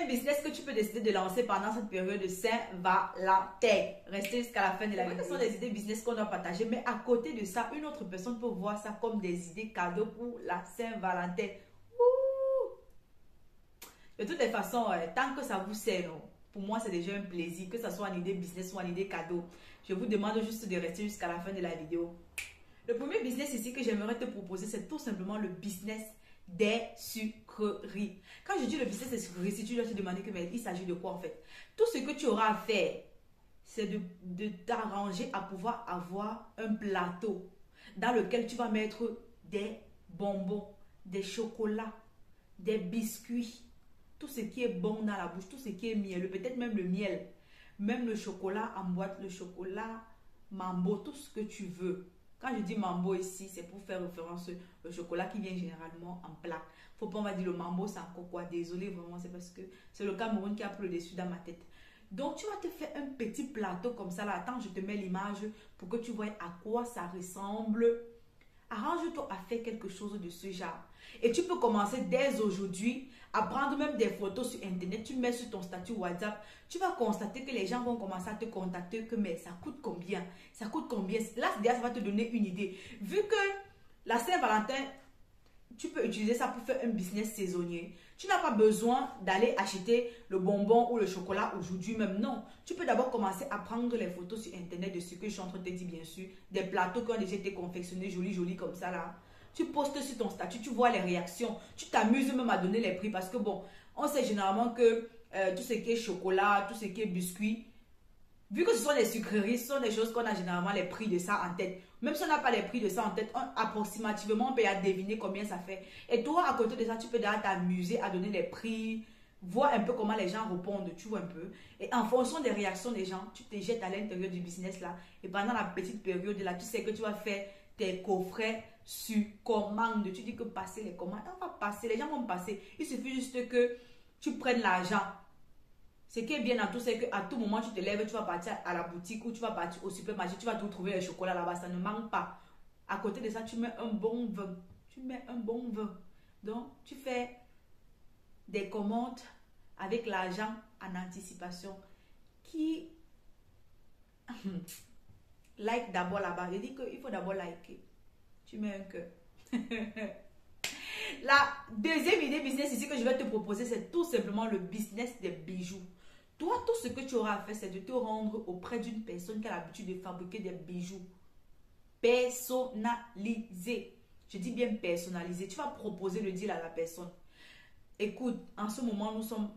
un business que tu peux décider de lancer pendant cette période de Saint-Valentin. Restez jusqu'à la fin de la vidéo. Ce sont des idées business qu'on doit partager, mais à côté de ça, une autre personne peut voir ça comme des idées cadeaux pour la Saint-Valentin. De toutes les façons, tant que ça vous sert, non, pour moi, c'est déjà un plaisir, que ce soit une idée business ou une idée cadeau. Je vous demande juste de rester jusqu'à la fin de la vidéo. Le premier business ici que j'aimerais te proposer, c'est tout simplement le business des sucreries. Quand je dis le business des sucreries, si tu dois te demander que, mais il s'agit de quoi en fait? Tout ce que tu auras à faire, c'est de t'arranger à pouvoir avoir un plateau dans lequel tu vas mettre des bonbons, des chocolats, des biscuits, tout ce qui est bon dans la bouche, tout ce qui est mielleux, peut-être même le miel, même le chocolat en boîte, le chocolat mambo, tout ce que tu veux. Quand je dis mambo ici, c'est pour faire référence au chocolat qui vient généralement en plat. Faut pas on va dire le mambo, c'est encore quoi. Désolé, vraiment, c'est parce que c'est le Cameroun qui a pris le dessus dans ma tête. Donc, tu vas te faire un petit plateau comme ça là. Attends, je te mets l'image pour que tu vois à quoi ça ressemble. Arrange-toi à faire quelque chose de ce genre. Et tu peux commencer dès aujourd'hui à prendre même des photos sur Internet. Tu mets sur ton statut WhatsApp. Tu vas constater que les gens vont commencer à te contacter. Que mais ça coûte combien? Ça coûte combien? Là, déjà, ça va te donner une idée. Vu que la Saint-Valentin, tu peux utiliser ça pour faire un business saisonnier. Tu n'as pas besoin d'aller acheter le bonbon ou le chocolat aujourd'hui même. Non. Tu peux d'abord commencer à prendre les photos sur Internet de ce que je suis en train de te dire, bien sûr. Des plateaux qui ont déjà été confectionnés, jolis comme ça là. Tu postes sur ton statut, tu vois les réactions. Tu t'amuses même à donner les prix parce que bon, on sait généralement que tout ce qui est chocolat, tout ce qui est biscuit, vu que ce sont des sucreries, ce sont des choses qu'on a généralement les prix de ça en tête. Même si on n'a pas les prix de ça en tête, approximativement, on peut y deviner combien ça fait. Et toi, à côté de ça, tu peux déjà t'amuser à donner les prix, voir un peu comment les gens répondent, tu vois un peu. Et en fonction des réactions des gens, tu te jettes à l'intérieur du business là. Et pendant la petite période là, tu sais que tu vas faire tes coffrets sur commande. Tu dis que passer les commandes, on va passer, les gens vont passer. Il suffit juste que tu prennes l'argent. Ce qui est bien dans tout, c'est qu'à tout moment, tu te lèves, tu vas partir à la boutique ou tu vas partir au supermarché, tu vas tout trouver le chocolat là-bas, ça ne manque pas. À côté de ça, tu mets un bon vin. Tu mets un bon vin. Donc, tu fais des commandes avec l'argent en anticipation. Qui like d'abord là-bas. Je dis qu'il faut d'abord liker. Tu mets un cœur. La deuxième idée business ici que je vais te proposer, c'est tout simplement le business des bijoux. Toi, tout ce que tu auras à faire, c'est de te rendre auprès d'une personne qui a l'habitude de fabriquer des bijoux personnalisés. Je dis bien personnalisés. Tu vas proposer le deal à la personne. Écoute, en ce moment, nous sommes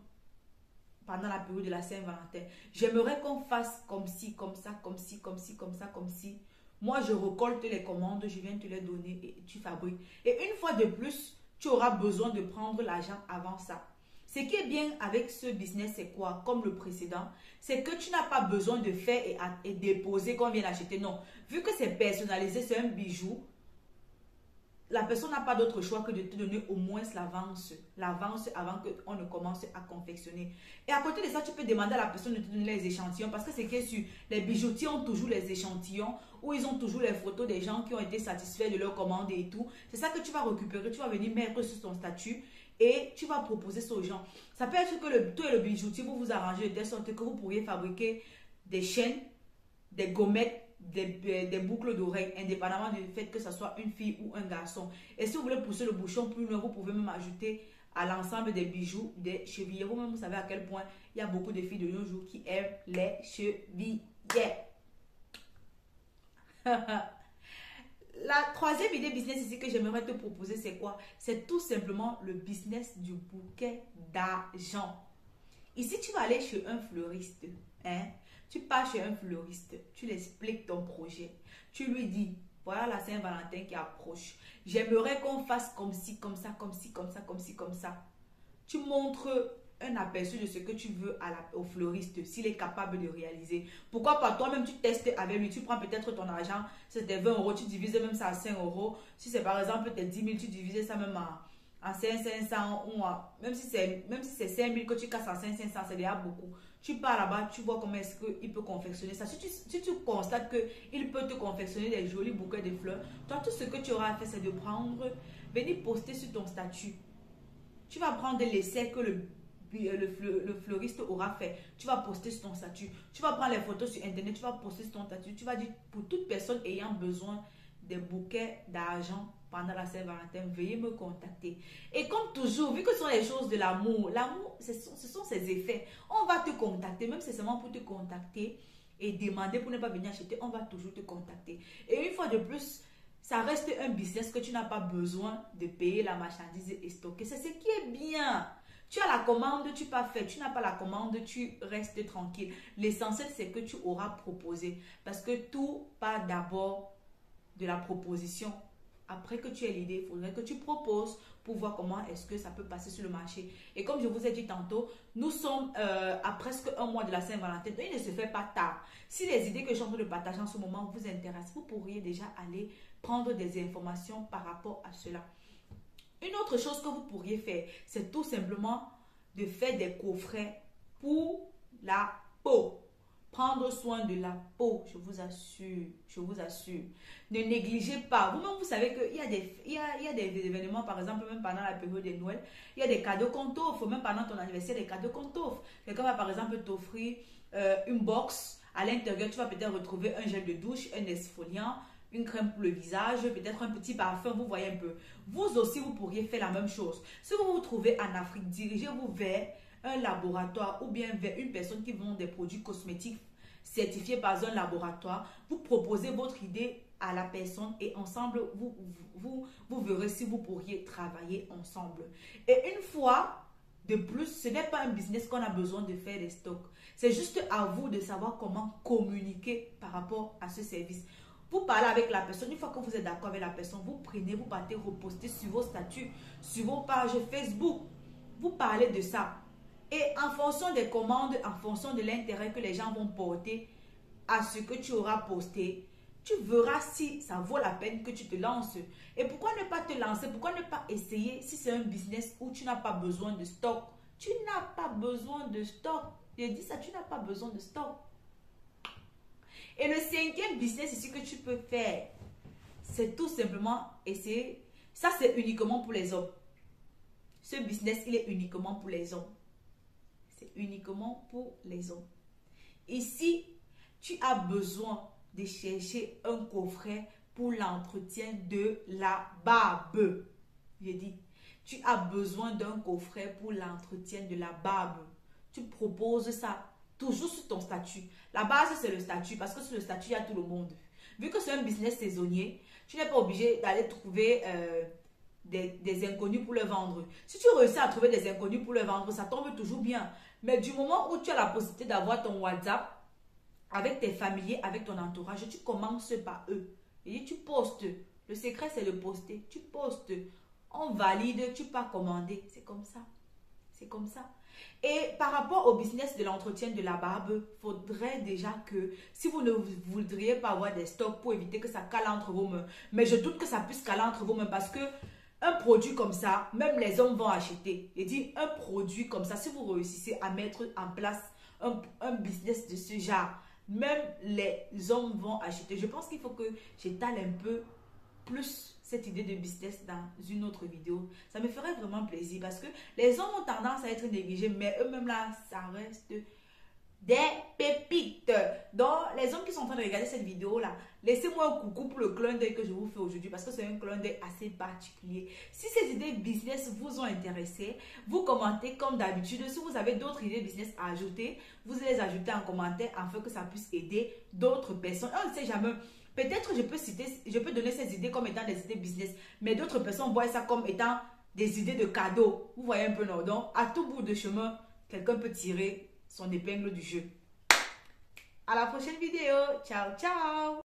pendant la période de la Saint-Valentin. J'aimerais qu'on fasse comme ci, comme ça, comme ci, comme ci, comme ça, comme ci. Moi, je récolte les commandes, je viens te les donner et tu fabriques. Et une fois de plus, tu auras besoin de prendre l'argent avant ça. Ce qui est bien avec ce business, c'est quoi? Comme le précédent, c'est que tu n'as pas besoin de faire et déposer quand on vient l'acheter. Non, vu que c'est personnalisé, c'est un bijou, la personne n'a pas d'autre choix que de te donner au moins l'avance avant qu'on ne commence à confectionner. Et à côté de ça, tu peux demander à la personne de te donner les échantillons parce que c'est que sur les bijoutiers ont toujours les échantillons où ils ont toujours les photos des gens qui ont été satisfaits de leur commande et tout. C'est ça que tu vas récupérer, tu vas venir mettre sur ton statut et tu vas proposer ça aux gens. Ça peut être que toi et le bijoutier, vous vous arrangez de telle sorte que vous pourriez fabriquer des chaînes, des gommettes, des boucles d'oreilles, indépendamment du fait que ce soit une fille ou un garçon. Et si vous voulez pousser le bouchon plus loin, vous pouvez même ajouter à l'ensemble des bijoux, des chevillers. Vous-même, vous savez à quel point il y a beaucoup de filles de nos jours qui aiment les chevillers. La troisième idée business ici que j'aimerais te proposer, c'est quoi? C'est tout simplement le business du bouquet d'argent. Ici, tu vas aller chez un fleuriste, hein? Tu pars chez un fleuriste, tu lui expliques ton projet. Tu lui dis, voilà la Saint-Valentin qui approche. J'aimerais qu'on fasse comme ci, comme ça, comme ci, comme ça, comme ci, comme ça. Tu montres un aperçu de ce que tu veux au fleuriste, s'il est capable de réaliser. Pourquoi pas toi-même, tu testes avec lui. Tu prends peut-être ton argent, si c'était 20 euros, tu divises même ça à 5 euros. Si c'est par exemple tes 10 000, tu divises ça même en 500 ou même si c'est 5 000 que tu casses en 500, c'est déjà beaucoup. Tu pars là-bas, tu vois comment est-ce qu'il peut confectionner ça. Si tu constates qu'il peut te confectionner des jolis bouquets de fleurs, toi, tout ce que tu auras à faire, c'est de venir poster sur ton statut. Tu vas prendre l'essai que le fleuriste aura fait. Tu vas poster sur ton statut. Tu vas prendre les photos sur Internet, tu vas poster sur ton statut. Tu vas dire, pour toute personne ayant besoin des bouquets d'argent pendant la Saint-Valentin, veuillez me contacter. Et comme toujours, vu que ce sont les choses de l'amour, l'amour, ce sont ses effets. On va te contacter, même si c'est seulement pour te contacter et demander pour ne pas venir acheter, on va toujours te contacter. Et une fois de plus, ça reste un business que tu n'as pas besoin de payer la marchandise et stocker. C'est ce qui est bien. Tu as la commande, tu pas fait. Tu n'as pas la commande, tu restes tranquille. L'essentiel, c'est que tu auras proposé. Parce que tout part d'abord de la proposition. Après que tu aies l'idée, il faudrait que tu proposes pour voir comment est-ce que ça peut passer sur le marché. Et comme je vous ai dit tantôt, nous sommes à presque un mois de la Saint-Valentin. Donc, il ne se fait pas tard. Si les idées que je suis en train de partager en ce moment vous intéressent, vous pourriez déjà aller prendre des informations par rapport à cela. Une autre chose que vous pourriez faire, c'est tout simplement de faire des coffrets pour la peau. Prendre soin de la peau, je vous assure, je vous assure. Ne négligez pas. Vous-même, vous savez qu'il y a des événements, par exemple, même pendant la période de Noël, il y a des cadeaux qu'on t'offre, même pendant ton anniversaire, des cadeaux qu'on t'offre. Quelqu'un va, par exemple, t'offrir une box. À l'intérieur, tu vas peut-être retrouver un gel de douche, un exfoliant, une crème pour le visage, peut-être un petit parfum, vous voyez un peu. Vous aussi, vous pourriez faire la même chose. Si vous vous trouvez en Afrique, dirigez-vous vers un laboratoire ou bien vers une personne qui vend des produits cosmétiques certifiés par un laboratoire. Vous proposez votre idée à la personne et ensemble, vous verrez si vous pourriez travailler ensemble. Et une fois de plus, ce n'est pas un business qu'on a besoin de faire des stocks. C'est juste à vous de savoir comment communiquer par rapport à ce service. Vous parlez avec la personne, une fois que vous êtes d'accord avec la personne, vous prenez, vous partez reposter sur vos statuts, sur vos pages Facebook. Vous parlez de ça. Et en fonction des commandes, en fonction de l'intérêt que les gens vont porter à ce que tu auras posté, tu verras si ça vaut la peine que tu te lances. Et pourquoi ne pas te lancer? Pourquoi ne pas essayer si c'est un business où tu n'as pas besoin de stock? Tu n'as pas besoin de stock. Je dis ça, tu n'as pas besoin de stock. Et le cinquième business ici que tu peux faire, c'est tout simplement essayer. Ça, c'est uniquement pour les hommes. Ce business, il est uniquement pour les hommes. C'est uniquement pour les hommes. Ici, tu as besoin de chercher un coffret pour l'entretien de la barbe. J'ai dit, tu as besoin d'un coffret pour l'entretien de la barbe. Tu proposes ça toujours sur ton statut. La base, c'est le statut parce que sur le statut, il y a tout le monde. Vu que c'est un business saisonnier, tu n'es pas obligé d'aller trouver des inconnus pour le vendre. Si tu réussis à trouver des inconnus pour le vendre, ça tombe toujours bien. Mais du moment où tu as la possibilité d'avoir ton WhatsApp avec tes familiers, avec ton entourage, tu commences par eux. Et tu postes. Le secret, c'est de poster. Tu postes. On valide, tu peux commander. C'est comme ça. C'est comme ça. Et par rapport au business de l'entretien de la barbe, il faudrait déjà que, si vous ne voudriez pas avoir des stocks pour éviter que ça cale entre vos mains, mais je doute que ça puisse caler entre vos mains parce que un produit comme ça, même les hommes vont acheter. Et dit un produit comme ça, si vous réussissez à mettre en place un business de ce genre, même les hommes vont acheter. Je pense qu'il faut que j'étale un peu plus cette idée de business dans une autre vidéo. Ça me ferait vraiment plaisir parce que les hommes ont tendance à être négligés, mais eux-mêmes là, ça reste des pépites. Donc, les hommes qui sont en train de regarder cette vidéo là, laissez-moi un coucou pour le clin d'œil que je vous fais aujourd'hui parce que c'est un clin d'œil assez particulier. Si ces idées business vous ont intéressé, vous commentez comme d'habitude. Si vous avez d'autres idées business à ajouter, vous les ajoutez en commentaire afin que ça puisse aider d'autres personnes. On ne sait jamais. Peut-être je peux donner ces idées comme étant des idées business, mais d'autres personnes voient ça comme étant des idées de cadeaux. Vous voyez un peu, non? Donc, à tout bout de chemin, quelqu'un peut tirer son épingle du jeu. À la prochaine vidéo. Ciao, ciao!